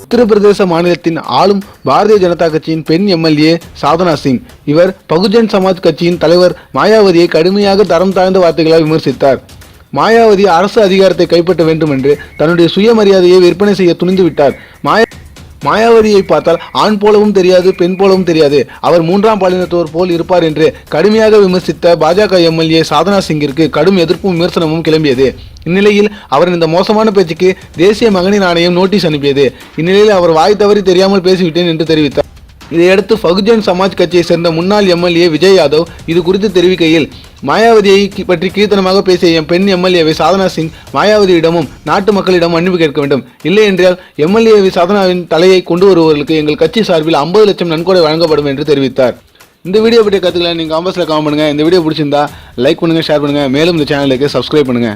உத்தரப்பிரதேச மாநிலத்தின் ஆளும் பாரதிய ஜனதா கட்சியின் பெண் எம்எல்ஏ சாதனா சிங். இவர் பகுஜன் சமாஜ் கட்சியின் தலைவர் மாயாவதியை கடுமையாக தரம் தாழ்ந்த வார்த்தைகளால் விமர்சித்தார். மாயாவதி அரசு அதிகாரத்தை கைப்பற்ற வேண்டும் என்று தன்னுடைய சுயமரியாதையை விற்பனை செய்ய துணிந்து விட்டார். மாயாவதியை பார்த்தால் ஆண் போலவும் தெரியாது, பெண் போலவும் தெரியாது, அவர் மூன்றாம் பாலினத்தோர் போல் இருப்பார் என்று கடுமையாக விமர்சித்த பாஜக எம்எல்ஏ சாதனா சிங்கிற்கு கடும் எதிர்ப்பும் விமர்சனமும் கிளம்பியது. இந்நிலையில் அவரின் இந்த மோசமான பேச்சுக்கு தேசிய மகளிர் ஆணையம் நோட்டீஸ் அனுப்பியது. இந்நிலையில் அவர் வாய் தவறி தெரியாமல் பேசிவிட்டேன் என்று தெரிவித்தார். இதையடுத்து பகுஜன் சமாஜ் கட்சியை சேர்ந்த முன்னாள் எம்எல்ஏ விஜய் யாதவ் இது குறித்து தெரிவிக்கையில், மாயாவதியை பற்றி கீர்த்தனமாக பேசிய பெண் எம்எல்ஏவை சாதனா சிங் மாயாவதியிடமும் நாட்டு மக்களிடம் மன்னிப்பு கேட்க வேண்டும். இல்லை என்றால் எம்எல்ஏ சாதனாவின் தலையை கொண்டு வருவதற்கு எங்கள் கட்சி சார்பில் 50 லட்சம் நன்கொடை வழங்கப்படும் என்று தெரிவித்தார். இந்த வீடியோ பற்றிய கருத்துக்களை நீங்கள் காமெண்ட்ஸில் கமெண்ட் பண்ணுங்க. இந்த வீடியோ பிடிச்சிருந்தா லைக் பண்ணுங்க, ஷேர் பண்ணுங்க, மேலும் இந்த சேனலுக்கு சப்ஸ்கிரைப் பண்ணுங்க.